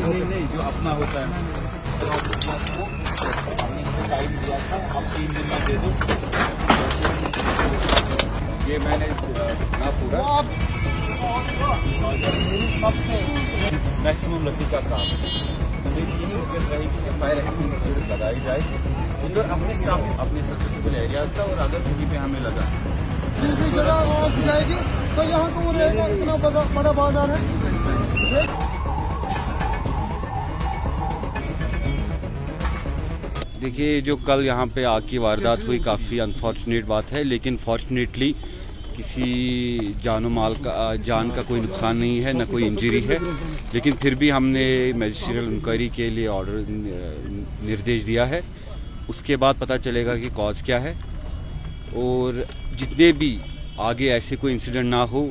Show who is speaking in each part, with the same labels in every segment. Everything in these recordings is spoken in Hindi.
Speaker 1: नहीं, जो अपना होता है आपको हमने टाइम दिया था, हम 3 दिन में दे दो। ये मैंने ना पूरा मैक्सिमम लकड़ी का काम यही रिक्वेस्ट रहेगी कि फायर एक्सटिंग्विशर लगाई जाए उधर अपने स्टाफ अपने ससेप्टेबल एरियाज का, और अगर कहीं पे हमें लगा
Speaker 2: दूसरी जगह आग जाएगी तो यहाँ तो वो रहेगा, इतना बड़ा बाजार है।
Speaker 3: देखिए, जो कल यहाँ पे आग की वारदात हुई काफ़ी अनफॉर्चुनेट बात है, लेकिन फॉर्चुनेटली किसी जान का कोई नुकसान नहीं है, न कोई इंजरी है। लेकिन फिर भी हमने मैजिस्ट्रियल इंक्वायरी के लिए ऑर्डर निर्देश दिया है। उसके बाद पता चलेगा कि कॉज क्या है, और जितने भी आगे ऐसे कोई इंसिडेंट ना हो,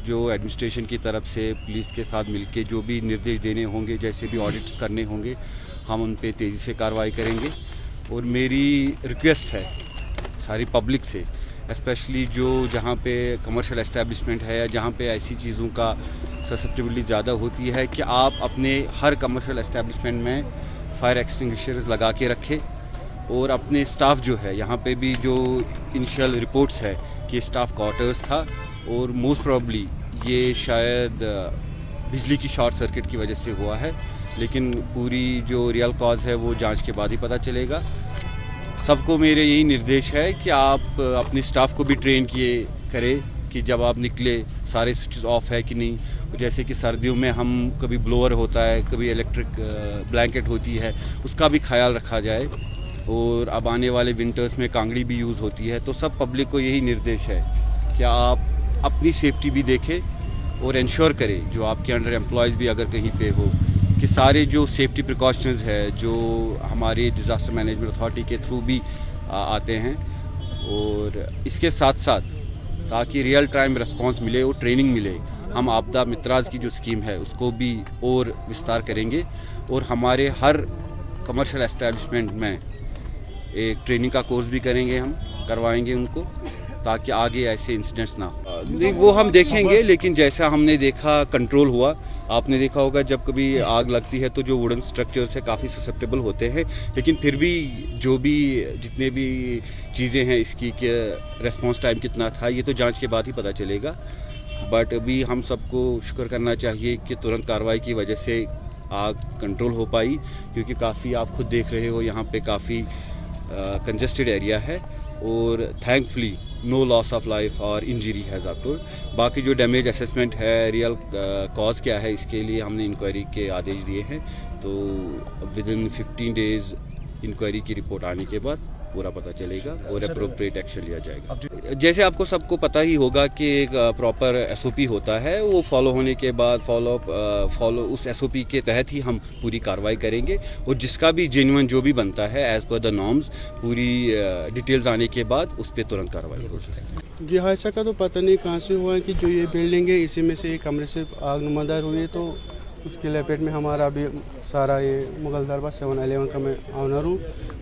Speaker 3: जो एडमिनिस्ट्रेशन की तरफ से पुलिस के साथ मिलके जो भी निर्देश देने होंगे, जैसे भी ऑडिट्स करने होंगे, हम उन पे तेज़ी से कार्रवाई करेंगे। और मेरी रिक्वेस्ट है सारी पब्लिक से, स्पेशली जो जहाँ पे कमर्शियल एस्टेब्लिशमेंट है या जहाँ पे ऐसी चीज़ों का ससेप्टेबिलिटी ज़्यादा होती है, कि आप अपने हर कमर्शियल एस्टेब्लिशमेंट में फायर एक्सटिंग्विशर्स लगा के रखें। और अपने स्टाफ जो है, यहाँ पे भी जो इनिशियल रिपोर्ट्स है कि स्टाफ क्वार्टर्स था, और मोस्ट प्रॉब्ली ये शायद बिजली की शॉर्ट सर्किट की वजह से हुआ है, लेकिन पूरी जो रियल कॉज है वो जांच के बाद ही पता चलेगा। सबको मेरे यही निर्देश है कि आप अपने स्टाफ को भी ट्रेन किए करें कि जब आप निकले सारे स्विचेस ऑफ है कि नहीं। जैसे कि सर्दियों में हम कभी ब्लोअर होता है, कभी इलेक्ट्रिक ब्लैंकेट होती है, उसका भी ख्याल रखा जाए। और अब आने वाले विंटर्स में कांगड़ी भी यूज़ होती है। तो सब पब्लिक को यही निर्देश है कि आप अपनी सेफ्टी भी देखें और इंश्योर करें, जो आपके अंडर एम्प्लॉयज़ भी अगर कहीं पे हो, कि सारे जो सेफ्टी प्रिकॉशंस है जो हमारे डिज़ास्टर मैनेजमेंट अथॉरिटी के थ्रू भी आते हैं। और इसके साथ साथ ताकि रियल टाइम रिस्पांस मिले और ट्रेनिंग मिले, हम आपदा मित्राज की जो स्कीम है उसको भी और विस्तार करेंगे। और हमारे हर कमर्शियल एस्टेब्लिशमेंट में एक ट्रेनिंग का कोर्स भी करेंगे, हम करवाएंगे उनको, ताकि आगे ऐसे इंसिडेंट्स ना हो। नहीं, वो हम देखेंगे, लेकिन जैसा हमने देखा कंट्रोल हुआ। आपने देखा होगा जब कभी आग लगती है तो जो वुडन स्ट्रक्चर्स है काफ़ी ससेप्टेबल होते हैं, लेकिन फिर भी जो भी जितने भी चीज़ें हैं इसकी कि रेस्पॉन्स टाइम कितना था, ये तो जांच के बाद ही पता चलेगा। बट अभी हम सबको शुक्र करना चाहिए कि तुरंत कार्रवाई की वजह से आग कंट्रोल हो पाई, क्योंकि काफ़ी आप खुद देख रहे हो यहाँ पे काफ़ी कंजेस्टेड एरिया है। और thankfully no loss of life और इंजरी हैज़ अकर्ड। बाकी जो डैमेज असेसमेंट है, रियल कॉज क्या है, इसके लिए हमने इंक्वायरी के आदेश दिए हैं। तो विद इन 15 डेज़ इंक्वायरी की रिपोर्ट आने के बाद पूरा पता चलेगा और अप्रोप्रिएट एक्शन लिया जाएगा। जैसे आपको सबको पता ही होगा कि एक प्रॉपर एसओपी होता है, वो फॉलो होने के बाद फॉलो उस एसओपी के तहत ही हम पूरी कार्रवाई करेंगे। और जिसका भी जेन्युइन जो भी बनता है एज पर द नॉर्म्स, पूरी डिटेल्स आने के बाद उस पर तुरंत कार्रवाई हो जाएगी।
Speaker 2: जी, हादसा का तो पता नहीं कहाँ से हुआ है कि जो ये बिल्डिंग है इसी में से एक कमरे से आग नुमादार हुई है। तो उसके लपेट में हमारा अभी सारा ये मुगल दरबार 711 का मैं ऑनर हूँ।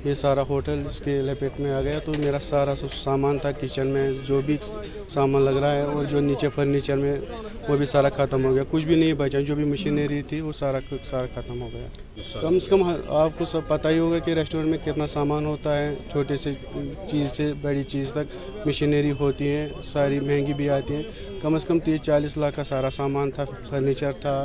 Speaker 2: ये सारा होटल इसके लपेट में आ गया। तो मेरा सारा सामान था किचन में, जो भी सामान लग रहा है, और जो नीचे फर्नीचर में वो भी सारा ख़त्म हो गया। कुछ भी नहीं बचा, जो भी मशीनरी थी वो सारा ख़त्म हो गया। कम से कम आपको सब पता ही होगा कि रेस्टोरेंट में कितना सामान होता है, छोटे से चीज़ से बड़ी चीज़ तक मशीनरी होती है, सारी महंगी भी आती है। कम से कम 30-40 लाख का सारा सामान था, फर्नीचर था,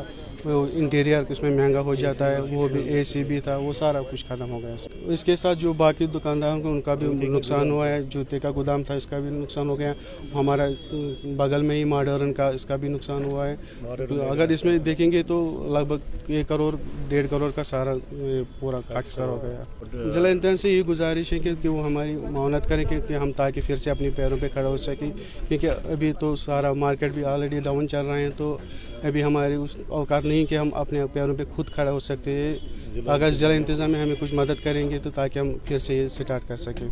Speaker 2: वो इंटीरियर उसमें महंगा हो जाता है, वो भी एसी भी था, वो सारा कुछ ख़त्म हो गया। इसके साथ जो बाकी दुकानदारों को उनका भी नुकसान हुआ है। जूते का गोदाम था, इसका भी नुकसान हो गया। हमारा बगल में ही मॉडर्न का, इसका भी नुकसान हुआ है। तो अगर इसमें देखेंगे तो लगभग 1 करोड़ 1.5 करोड़ का सारा पूरा खाकसार हो गया। जिला इंतजाम से ये गुजारिश है कि वो हमारी मानत करें कि हम ताकि फिर से अपने पैरों पर खड़ा हो सकें, क्योंकि अभी तो सारा मार्केट भी ऑलरेडी डाउन चल रहे हैं। तो अभी हमारी उस औकात नहीं कि हम अपने पैरों पे खुद खड़ा हो सकते हैं। अगर ज़िला इंतज़ाम में हमें कुछ मदद करेंगे तो ताकि हम फिर से ये स्टार्ट कर सकें।